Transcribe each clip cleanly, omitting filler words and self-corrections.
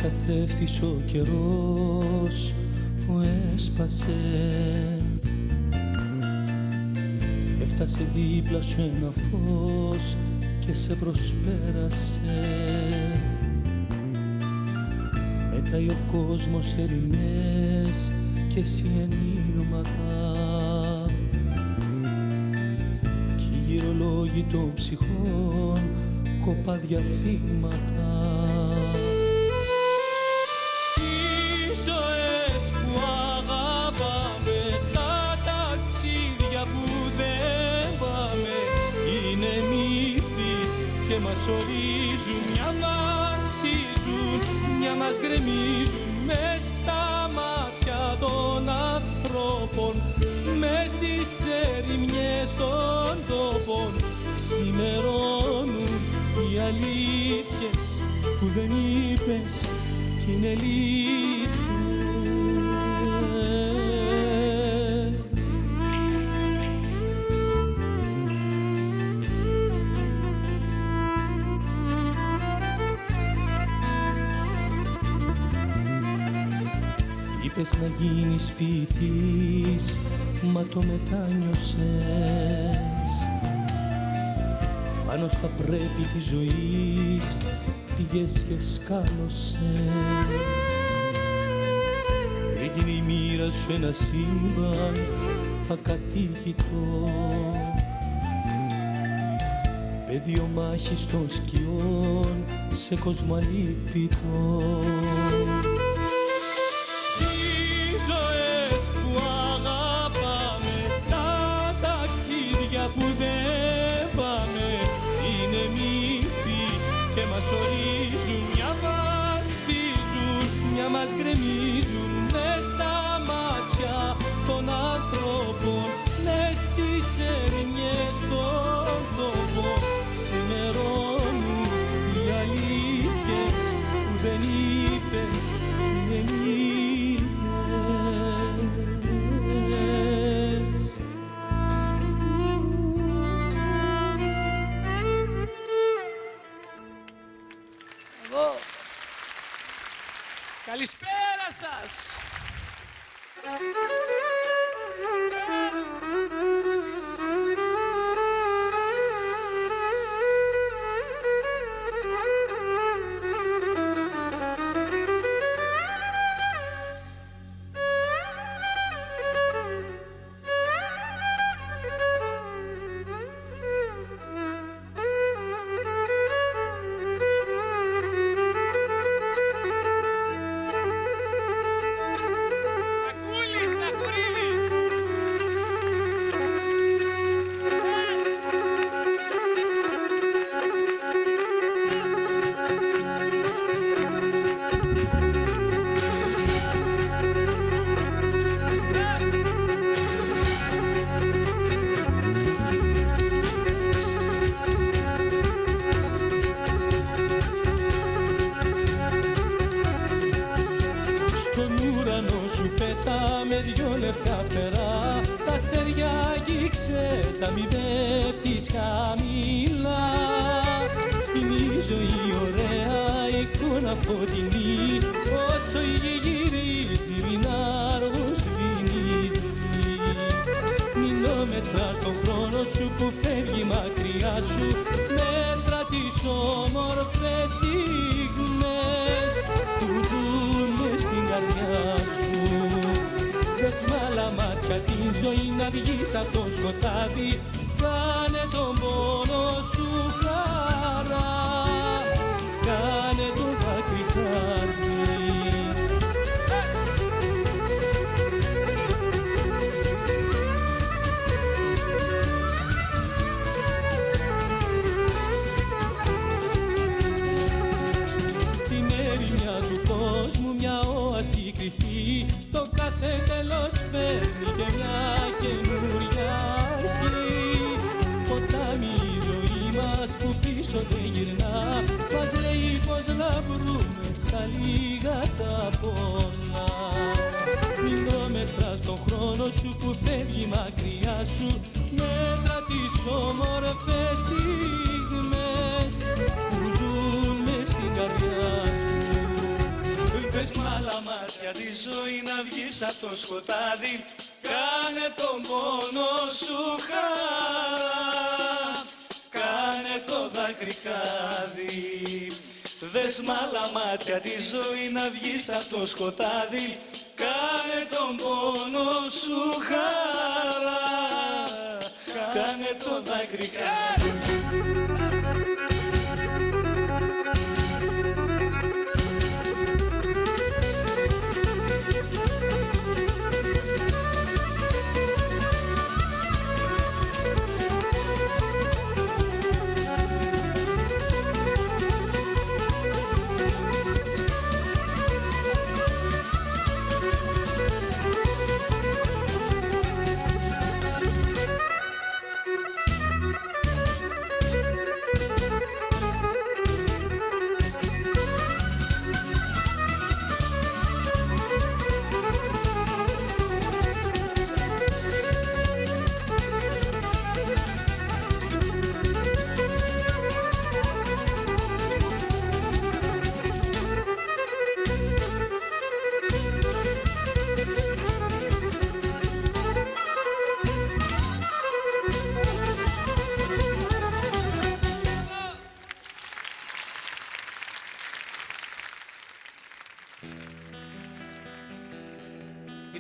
καθρέφτης ο καιρός που έσπασε, έφτασε δίπλα σου ένα φως και σε προσπέρασε. Μέτράει ο κόσμος ερημές και εσύ ενίγματα κι οι γυρολόγοι των ψυχών κοπάδια θύματα. Οι ζωές που αγαπάμε, τα ταξίδια που δεν πάμε, είναι μύθοι και μας ορίζουν, μια μας χτίζουν, μια μας γκρεμίζουν μες στα μάτια των ανθρώπων, μες στις ερημιές των τόπων ξημερώνουν οι αλήθειες που δεν είπες κι είναι αλήθειες. Είπες να γίνεις ποιητής, μα το μετάνιωσες. Πάνω στα πρέπει της ζωής πήγες και σκάλωσες. Έγινε η μοίρα σου ένα σύμπαν ακατοίκητο, πεδίο μάχης των σκιών σε κόσμο αλίπητο. Που δεν πάμε είναι μύθοι και μας ορίζουν, μια μας χτίζουν, μια μας γκρεμίζουν μες στα μάτια των ανθρώπων, μες στις ερημιές των τόπων ξημερώνουν οι αλήθειες που δεν είπες είναι μύθες. Καλησπέρα σας! να μην πέφτεις χαμηλά. Είναι η ζωή ωραία, εικόνα φωτεινή, όσο η γη γυρίζει μην αργοσβηνίζει. Μιλόμετρα στον χρόνο σου που φεύγει μακριά σου, μέτρα τις όμορφες στιγμές που ζουν μες στην καρδιά σου. Δες μ' άλλα μάτια την ζωή να βγεις απ' το σκοτάδι, κάνε τον πόνο σου χαρά, κάνε το δάκρυ χάρτη. Στην έρημια του κόσμου μια όαση κρυφή, το κάθε τέλος φέρνει και μια καινούρια αρχή. Ποτάμι η ζωή μας που πίσω δεν γυρνά, μας λέει πως να βρούμε στα λίγα τα πολλά. Μιλόμετρα στον χρόνο σου που φεύγει μακριά σου, μέτρα τις όμορφες στιγμές που ζουν μες στην καρδιά σου. Πες μ' άλλα μάτια τη ζωή να βγεις απ' το σκοτάδι. Κάνε τον πόνο σου χαρά, κάνε το δάκρυκάδι. Δες μ' άλλα μάτια τη ζωή να βγεις απ' το σκοτάδι. Κάνε τον πόνο σου χαρά, κάνε το δάκρυκάδι.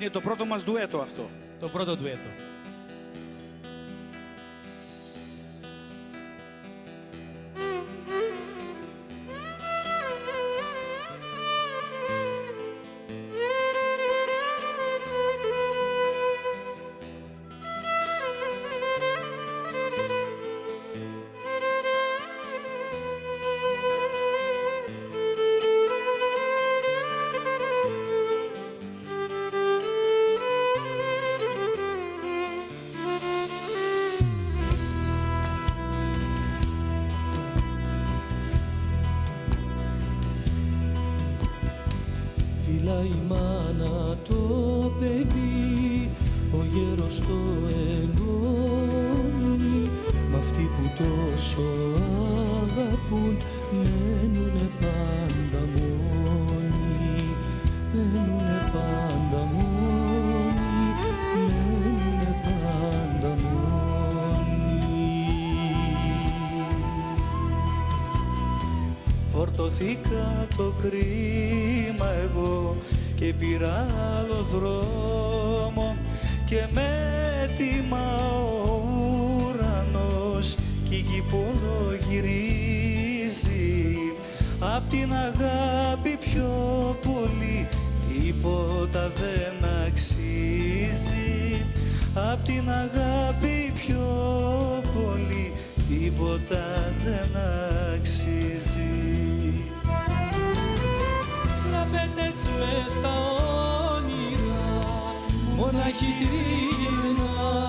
Είναι το πρώτο μας ντουέτο αυτό. Το πρώτο ντουέτο. Φυλάει η μάνα το παιδί, ο γέρος το εγγόνι. Μ' αυτοί που τόσο αγαπούν μένουνε πάντα μόνοι. Μένουνε πάντα μόνοι, μένουνε πάντα μόνοι. Φορτωθήκα το κρίμα εγώ και πήρα άλλο δρόμο και με τιμά ο ουρανός κι η γη γυρίζει. Απ' την αγάπη πιο πολύ τίποτα δεν αξίζει. Απ' την αγάπη πιο πολύ τίποτα δεν αξίζει. Τραπέτες μες στα όνειρα, μονάχοι τριγυρνάμε.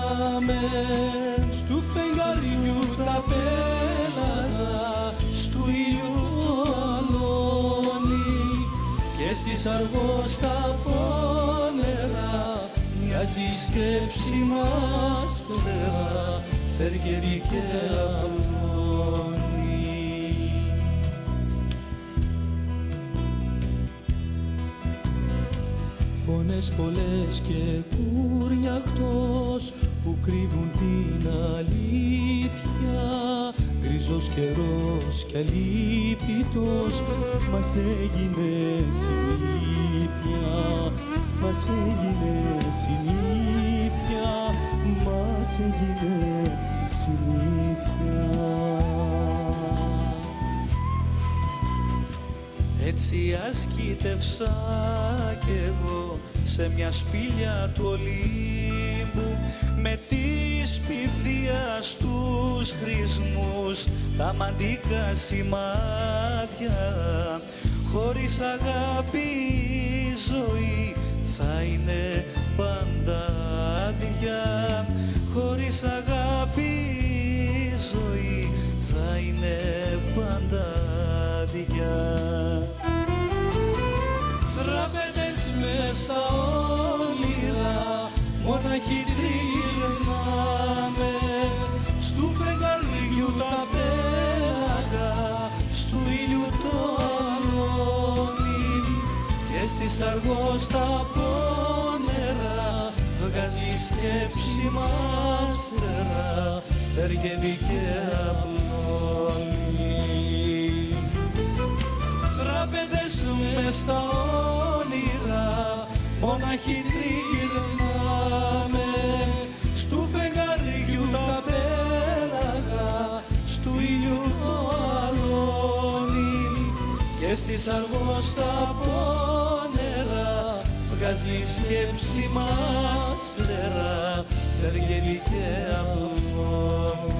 Στου φεγγαριού τα πέλαγα, στου ήλιου το αλόνι. Και στις αργός τα πόνερα, μοιάζει η σκέψη μας πέρα, φεύγει και απλώνει. Φωνές πολλές και κουρνιαχτός που κρύβουν την αλήθεια. Γκρίζος καιρός κι αλίπητος μας έγινε συνήθεια. Μας έγινε συνήθεια, μας έγινε συνήθεια. Έτσι ασκήτευσα κι εγώ σε μια σπήλια του Ολύμπου, με της πηδείας τους χρησμούς τα μαντικά σημάδια. Χωρίς αγάπη η ζωή θα είναι πάντα άδεια. Χωρίς αγάπη η ζωή θα είναι πάντα άδεια. Τραπέτες μες στα όνειρα, μονάχοι τριγυρνάμε. Στου φεγγαριού τα πέλαγα, στου ήλιου το αλόνι. Και και στις αργόστα πόνερα βγάζει σκέψη μας φτερά, θεργεύει και απλώνει. Τράπετες μες στα όνειρα, μοναχοί τριγυρνάμε, στου φεγγαριού τα πέλαγα, στου ήλιου το αλόνι, και στις αργόστα πόνερα βγάζει σκέψη μας φτερά, θεργεύει και απλώνει.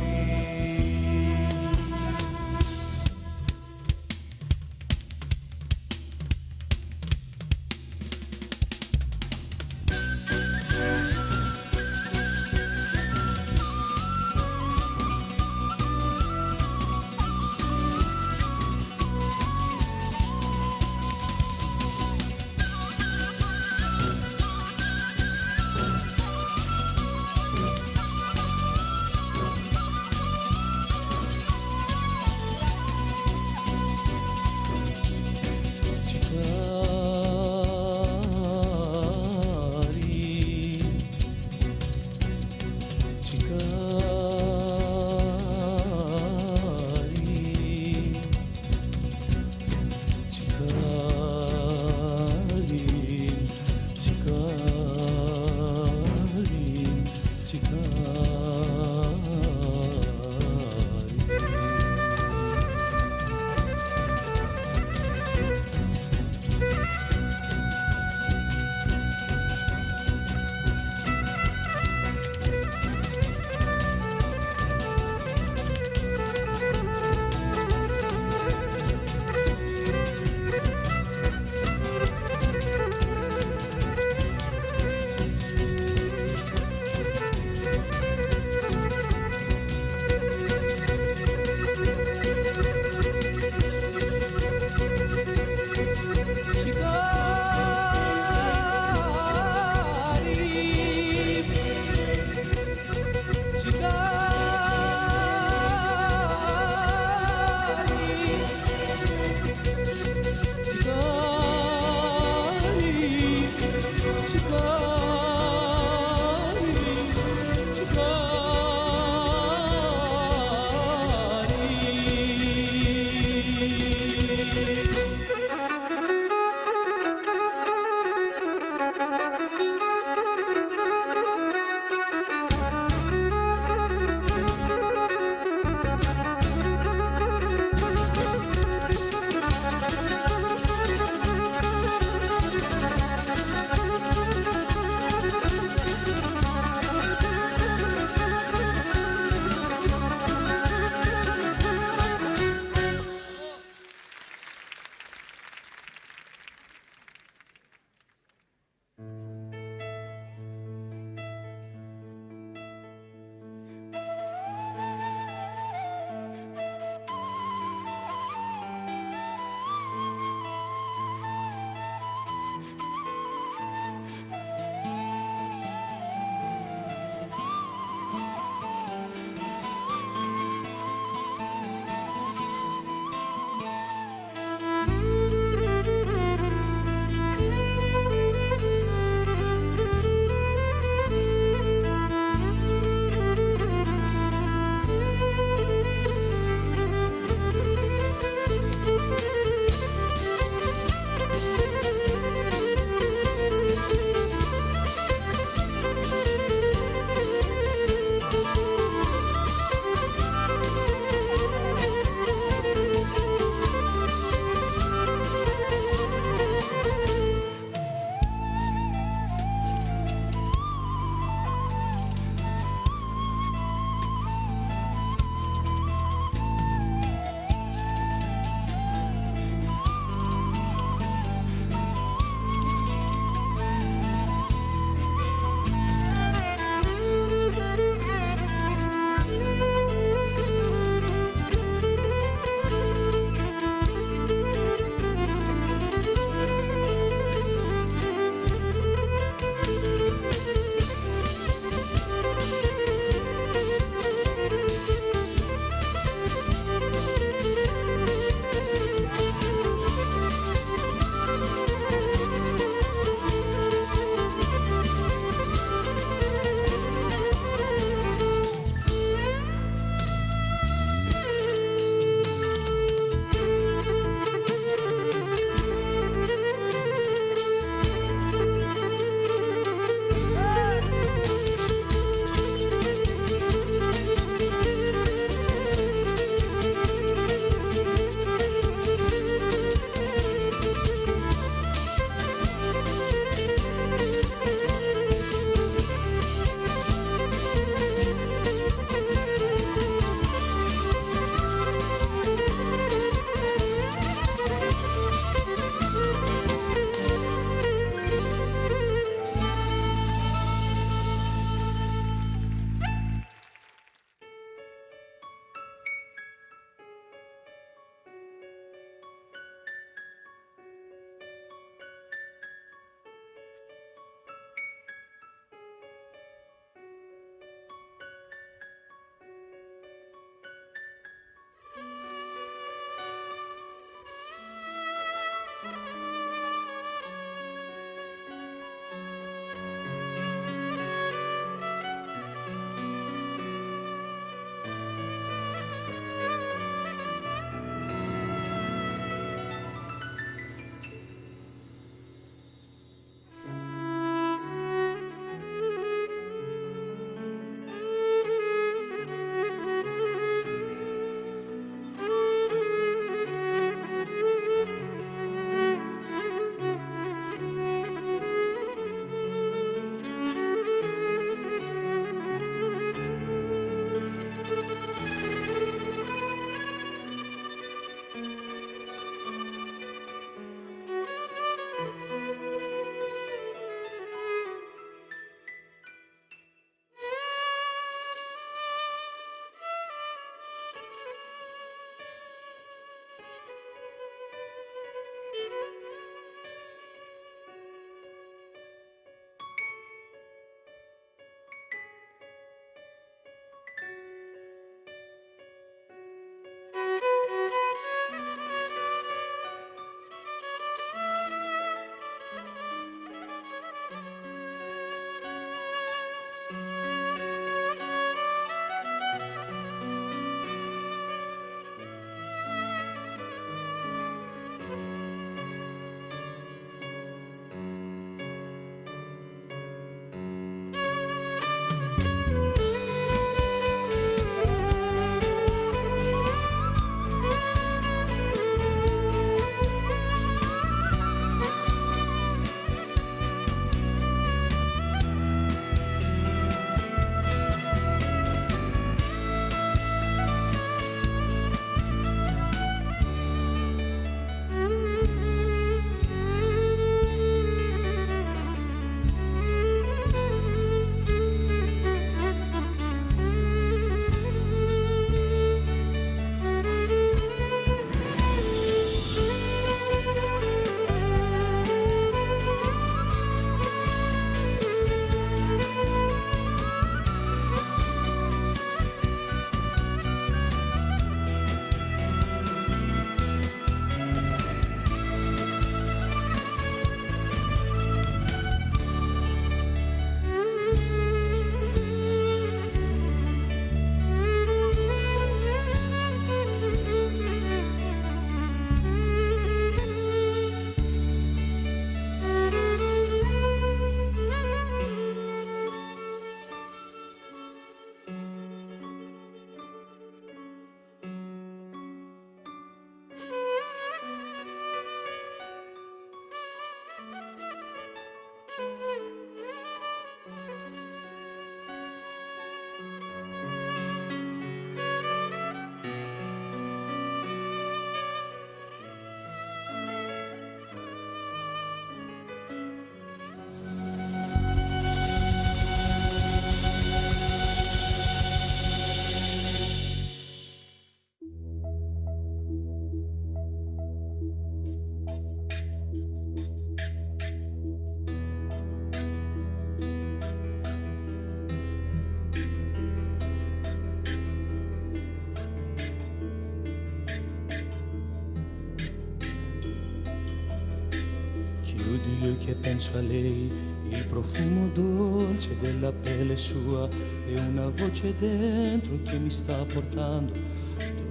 io che penso a lei, il profumo dolce della pelle sua e una voce dentro che mi sta portando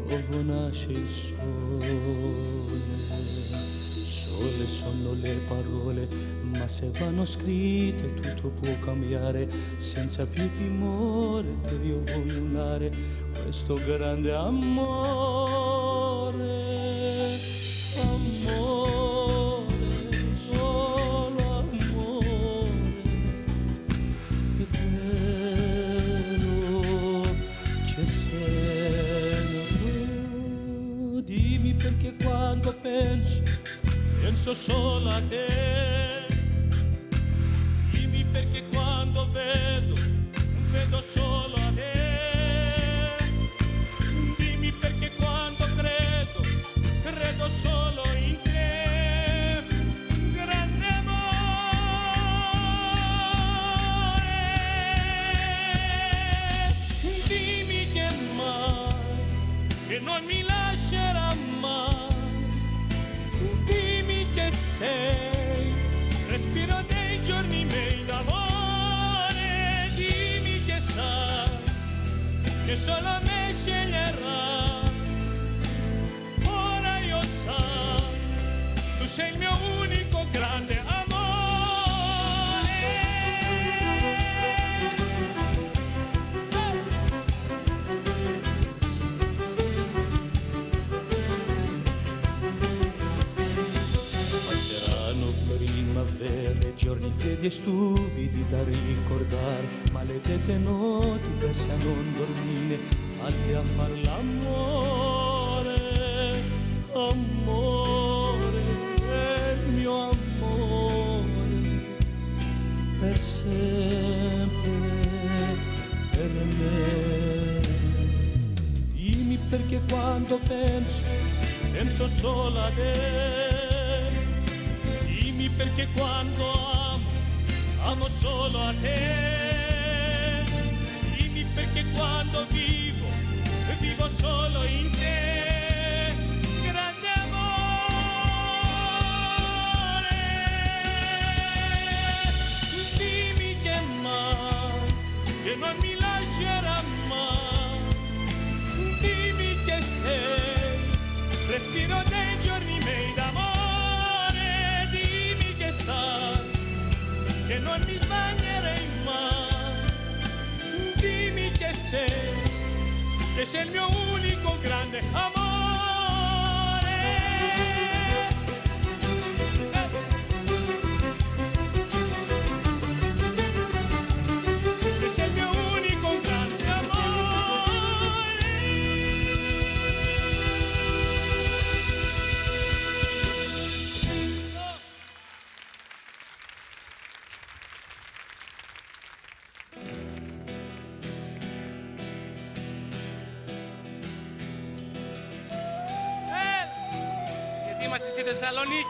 dove nasce il sole. Sole sono le parole, ma se vanno scritte tutto può cambiare. Senza più timore te io voglio unare questo grande amore. Amore, solo amore, che bello che sei. Dimmi perché quando penso solo a te. Dimmi perché quando vedo solo a te. Dimmi perché quando credo solo in te. Grande amore. Dimmi che mai, che non mi lascerà mai. Che sei, respiro dei giorni miei d'amore. Dimmi che sai, che solo me sceglierà. Ora io so, tu sei il mio unico grande amore. Primavere, giorni freddi e stupidi da ricordare, maledette notti perse a non dormire, fatte a far l'amore, amore, è il mio amore, per sempre, per me. Dimmi perché quando penso solo a te. Perché quando amo solo a te. Dimmi perché quando vivo solo in te. Grande amore. Dimmi che mai, che non mi lascerà mai. Dimmi che sei, respiro dei giorni miei d'amore. Che non mi sbaglierei mai. Dimmi che sei il mio unico grande amore. Che sei il mio unico grande amore. Είμαστε στη Θεσσαλονίκη.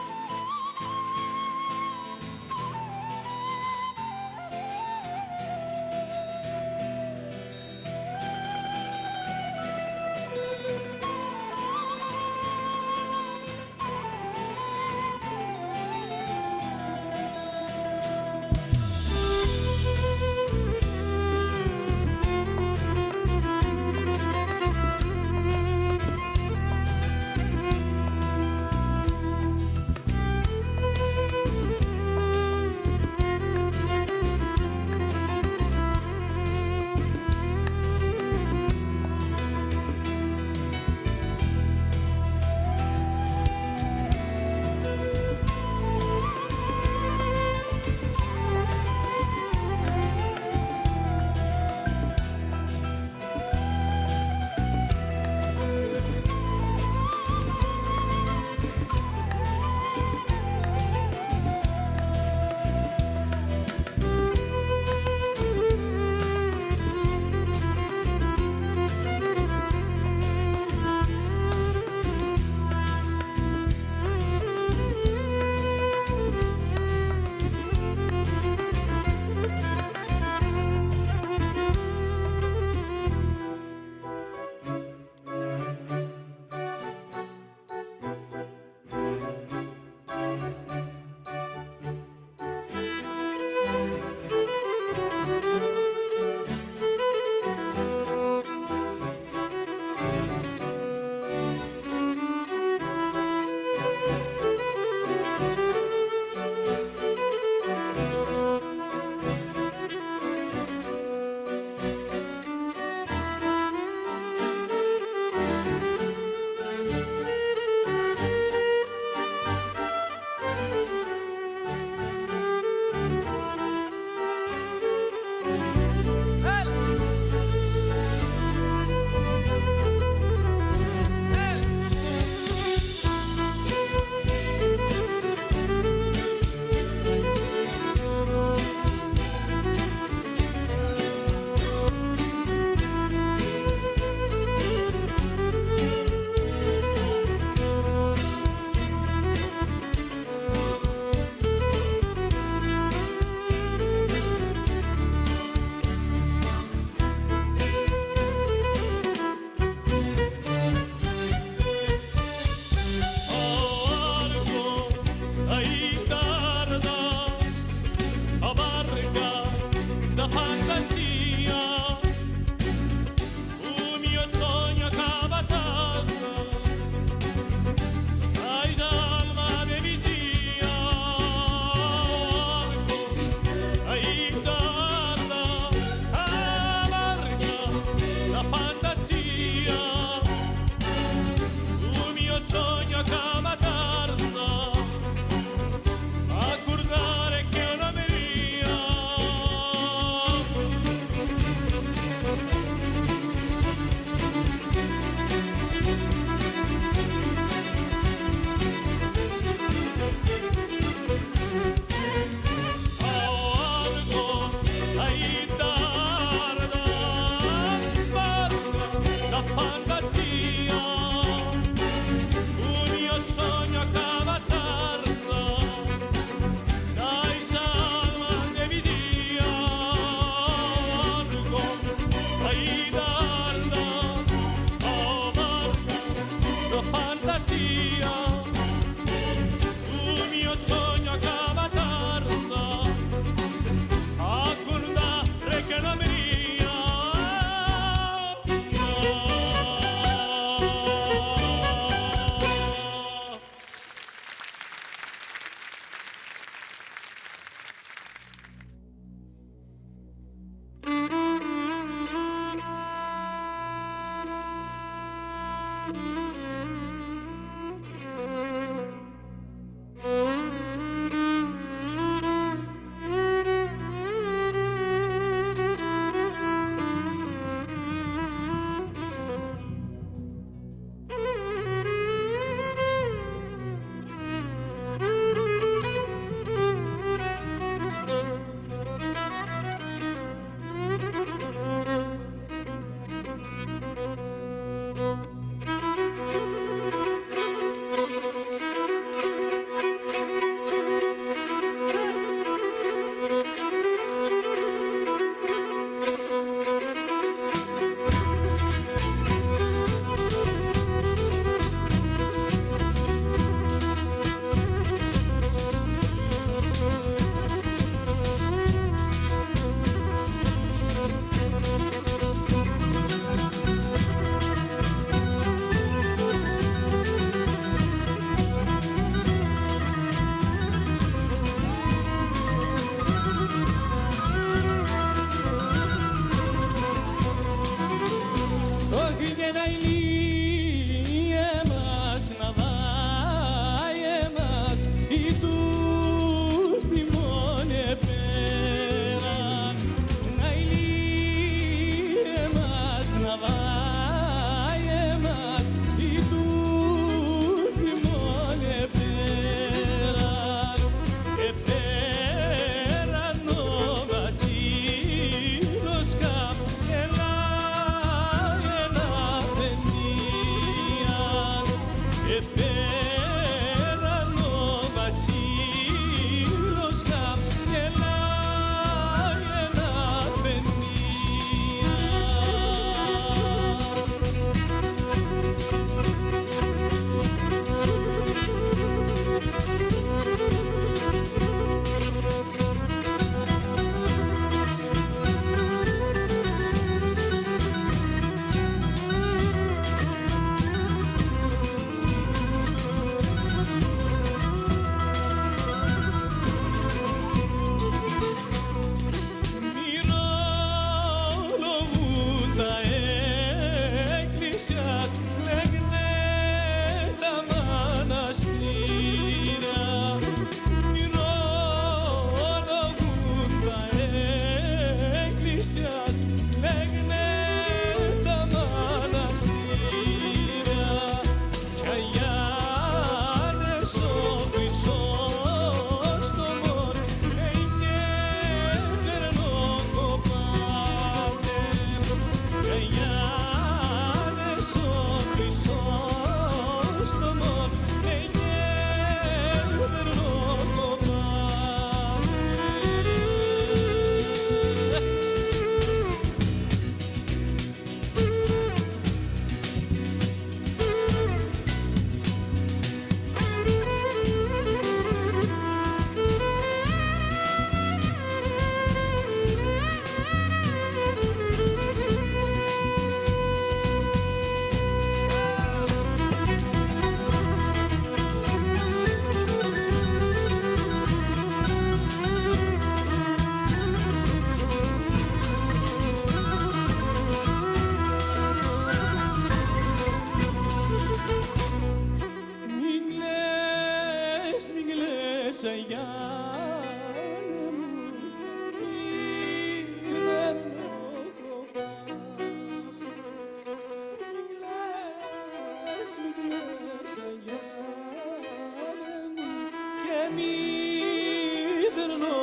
μύδρνο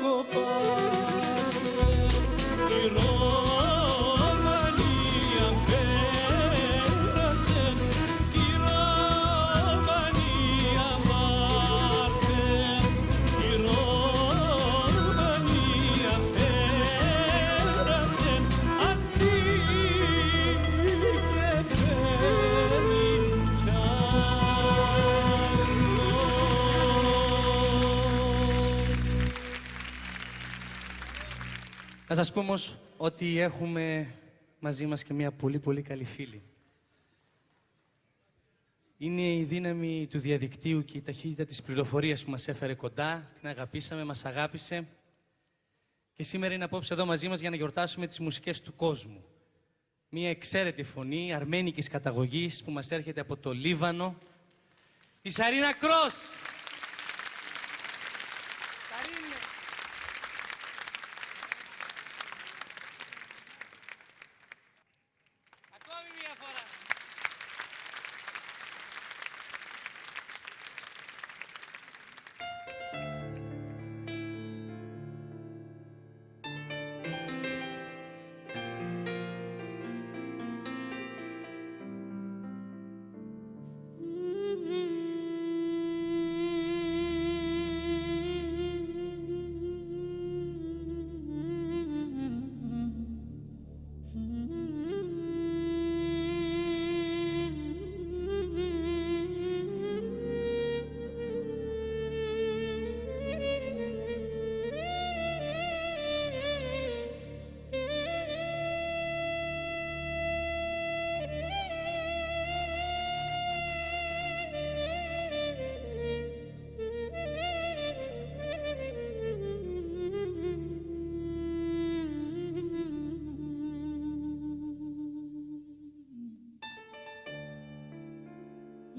κοπάσε. Η Ρωμανία πέρασε, η Ρωμανία μάρθε. Η Ρωμανία πέρασε, αυτή και φέρει Να σας πω όμως ότι έχουμε μαζί μας και μια πολύ πολύ καλή φίλη. Είναι η δύναμη του διαδικτύου και η ταχύτητα της πληροφορίας που μας έφερε κοντά, την αγαπήσαμε, μας αγάπησε και σήμερα είναι απόψε εδώ μαζί μας για να γιορτάσουμε τις μουσικές του κόσμου. Μια εξαίρετη φωνή αρμένικης καταγωγής που μας έρχεται από το Λίβανο, η Σαρίνα Κρός.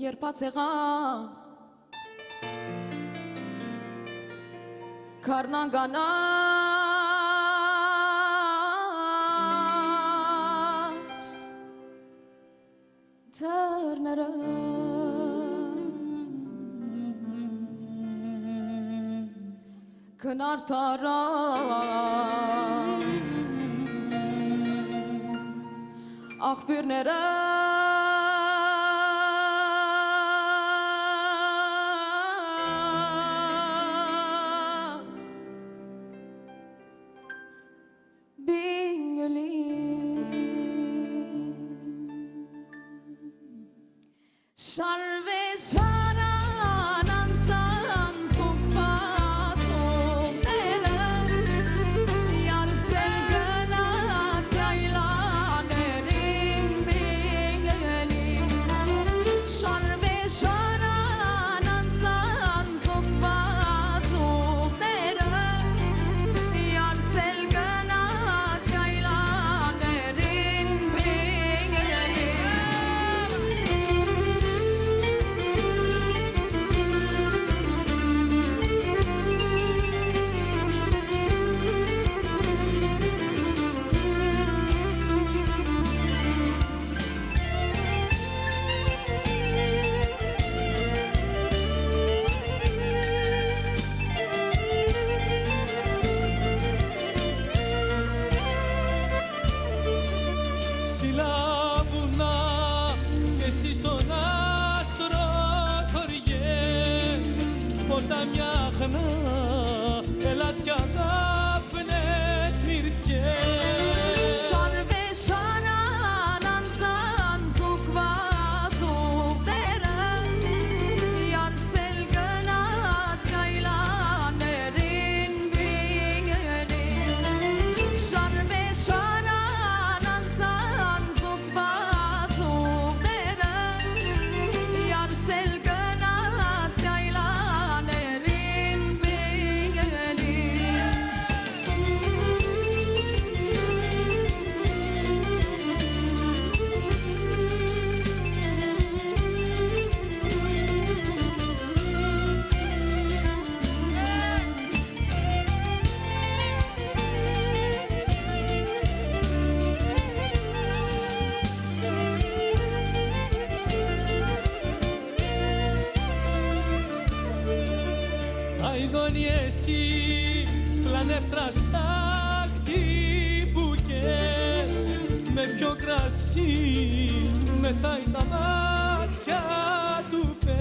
Երբացեղան Կարնանգանաչ Թերները Կնարտարա Աղբիրները εσύ πλανεύτρα στάχτη μπουκές με πιο κρασί μεθάει τα μάτια του πες.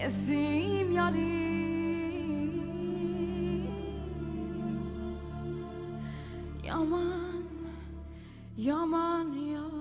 εσύ μυαλί. Yaman, yaman yar.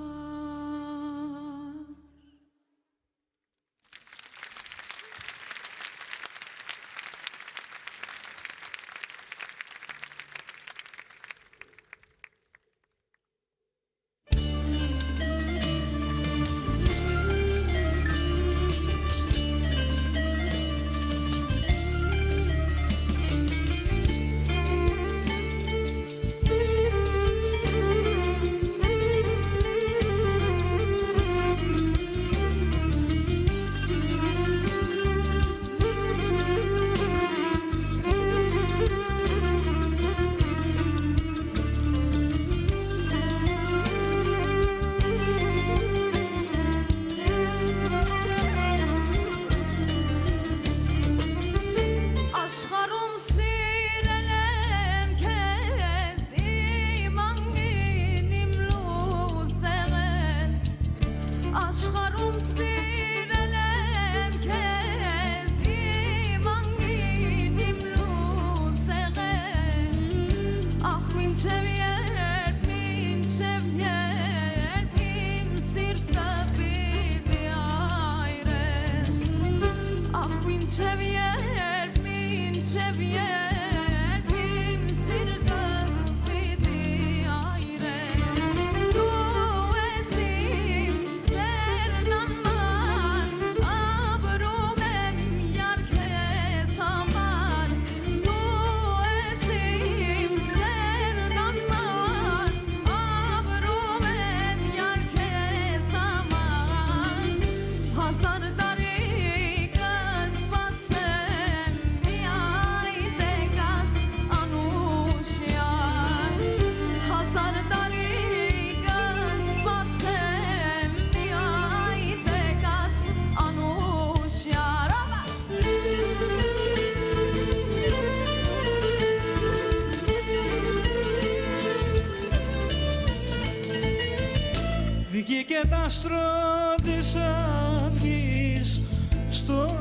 Βγήκε τ' άστρο της αυγής στο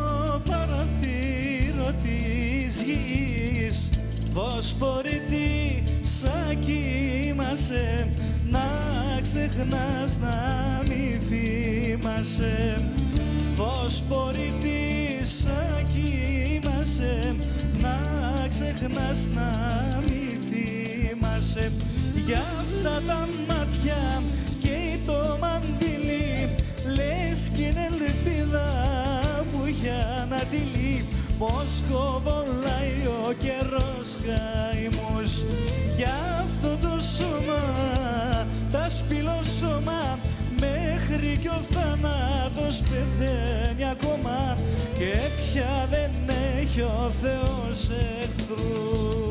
παραθύρο της γης. Βοσπορητή σαν κοιμάσαι, να ξεχνάς να μη θυμάσαι. Βοσπορητή σαν κοιμάσαι, να ξεχνάς να μη θυμάσαι. Για αυτά τα μάτια το μαντήλι, λες κι είναι ελπίδα που για να τυλεί. Πως κοβολάει ο καιρός καημούς για αυτό το σώμα, τα σπηλό σώμα, μέχρι κι ο θάνατος πεθαίνει ακόμα και πια δεν έχει ο Θεός εχθρούς.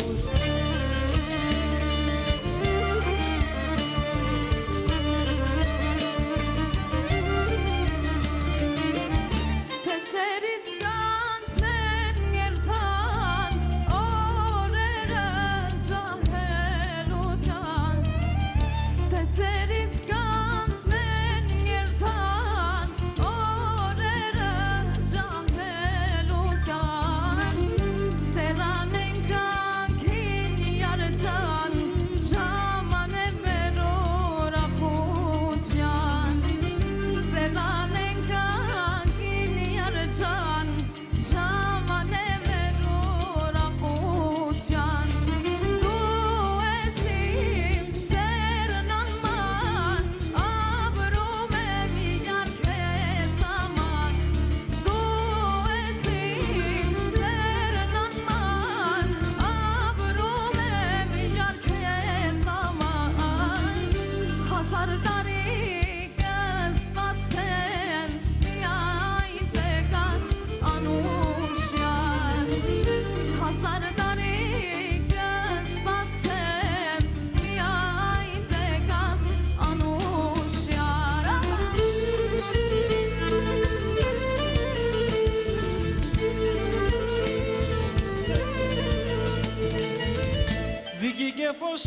φως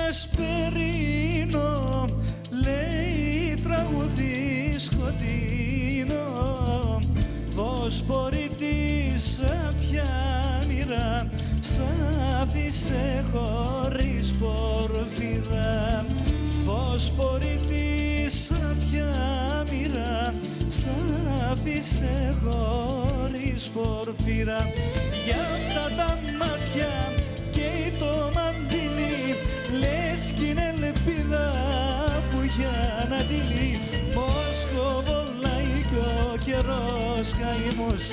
εσπερίνο, λέει τραγουδί σκοτεινό, φως μπορεί Σ' άφησε χωρίς πορφυρά, φωσφορητή σαν πια μοίρα. Σ' άφησε χωρίς πορφυρά. Για αυτά τα μάτια καίει το μαντίλι, λες κι είναι ελπίδα που για να τυλεί. Μόσχοβο λαϊκό ο καιρός καημός,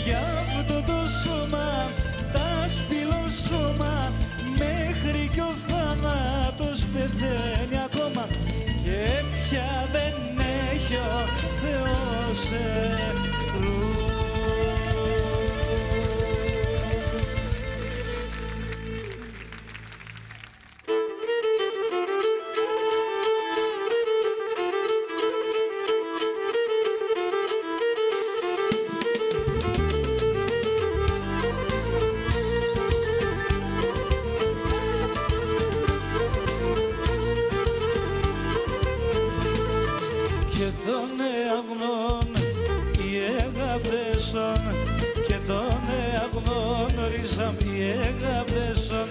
για αυτό το σώμα, τα σπηλό σώμα, μέχρι κι ο θάνατος πεθαίνει ακόμα. Και πια δεν έχει ο Θεός εχθρούς. Και των αγνών οι εγαπτέσον, και των αγνών ρίζαμ οι εγαπτέσον,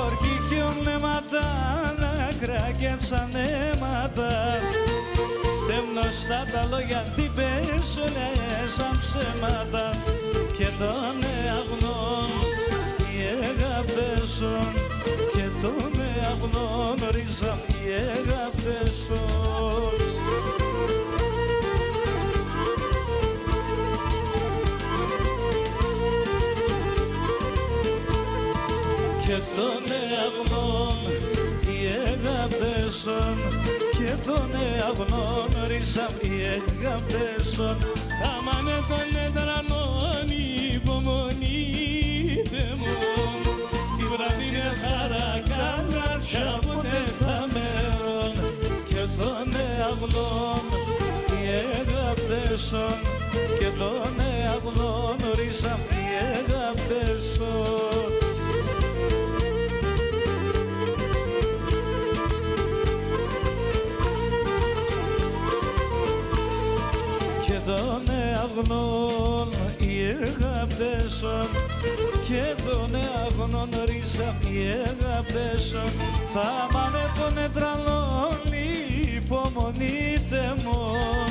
όρκοι κι ονέματα νακρά και σαν αίματα. Στέμνωστα τα λόγια τι πέσουνε σαν ψέματα. Και των αγνών οι εγαπτέσον, και των αγνών ρίζαμ οι εγαπτέσον. Και των αγνών οι εγαπτέσον, και των αγνών ρίζαμ οι εγαπτέσον. Άμανε των εντρανών υπομονείτε μου, τη βραδινή χαρακάλα ποτέ θα μέρον. Και των αγνών οι εγαπτέσον, και των αγνών ρίζαμ οι εγαπτέσον. Και των αγνών οι εγαπτέσον, και των αγνών ρίζαμ οι εγαπτέσον. Θα μάνε των ετραλών υπομονείτε μον,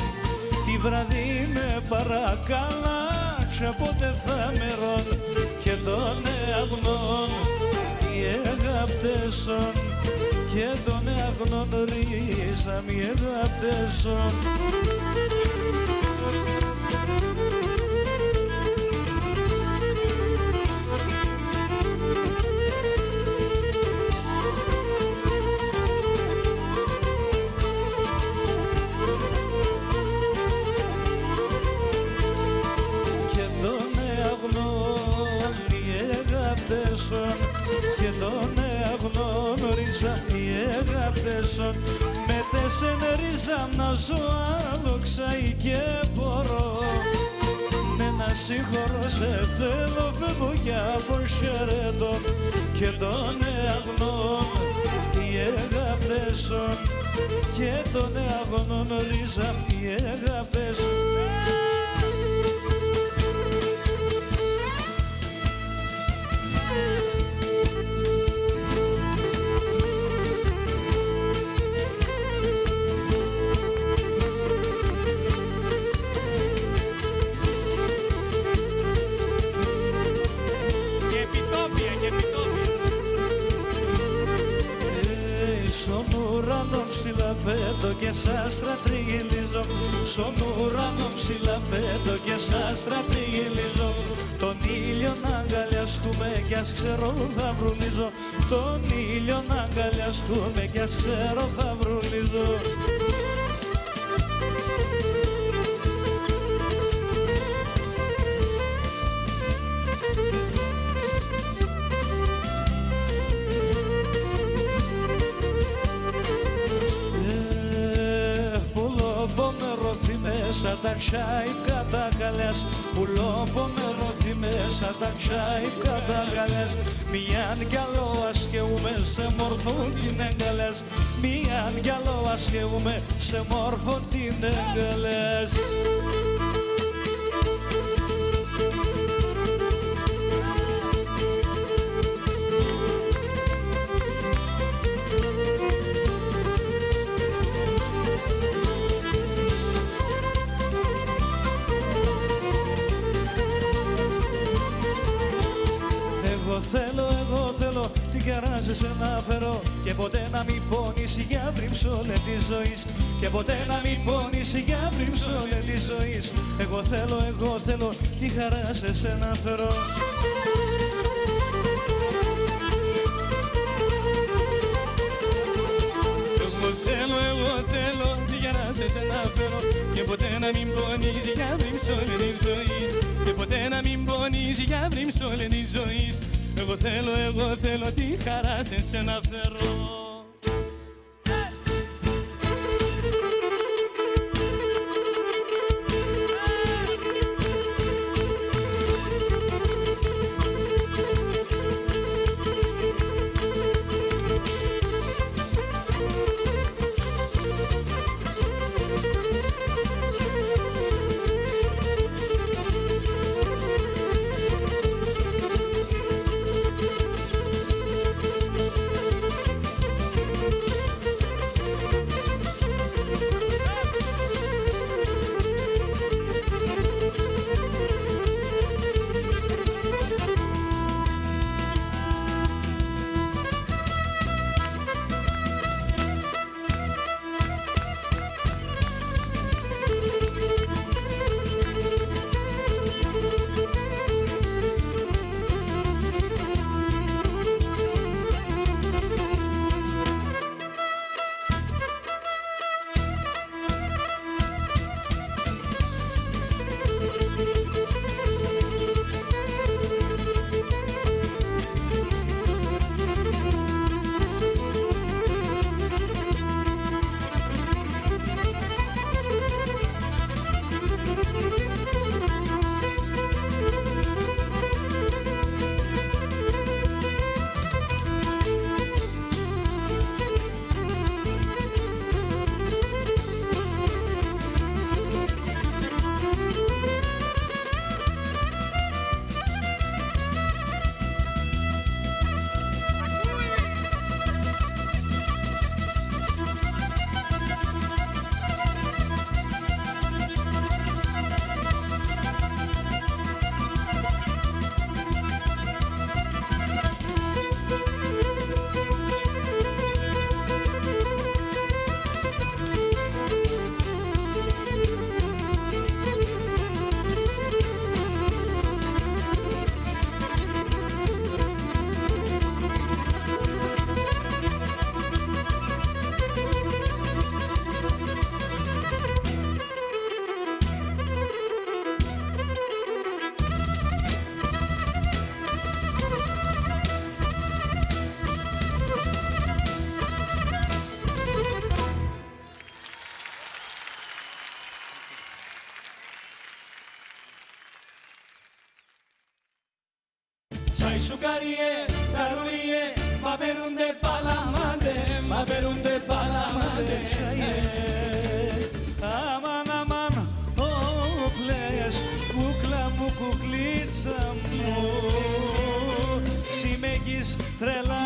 τη βραδύ με παρακαλά ποτέ θα μερών. Και των αγνών οι εγαπτέσον, και των αγνών ρίζαμ οι εγαπτέσον. Και των αγνών ρίζαμ οι εγαπτέσον. Με τέσσεν ρίζαμ να ζω άλοξα ή και μπορώ. Ναι να συγχωρώ σε θέλω, φεύγω για αποχαιρετώ. Και των αγνών οι εγαπτέσον, και των αγνών ρίζαμ οι εγαπτέσον. Ψηλά πέτω και σας στρατηγιλίζω, στον ουρανό ψηλά πέτω και σας στρατηγιλίζω. Τον ήλιο να αγκαλιαστούμε κι ας ξέρω θα βρουλίζω, τον ήλιο να αγκαλιαστούμε κι ας ξέρω θα βρουλίζω. Σαν τα ξάι κατά καλές, πουλώπω με ρωθεί μέσα τα ξάι κατά καλές. Μιαν κι άλλο ασκεούμε σε μόρφο την εγκαλές, μιαν κι άλλο ασκεούμε σε μόρφο την εγκαλές. Εγώ θέλω την καρά σε σένα φέρω και ποτέ να μην πόνεις για βρύψολε τη ζωής και ποτέ να μην πόνεις για βρύψολε τη ζωής. Εγώ θέλω τη χαρά σε σένα φέρω. Εγώ θέλω τη χαρά σε σένα φέρω και ποτέ να μην πονείς για βρύψολε τη ζωής και ποτέ να μην πονείς για βρύψολε τη ζωής. Εγώ θέλω τη χαρά σε σένα φέρω. Sai su carie, carurie, ma per un de palamade, ma per un de palamade. Αμάν, αμάν, όπλες, κούκλα μου, κουκλίτσα μου, συμμέχεις τρελά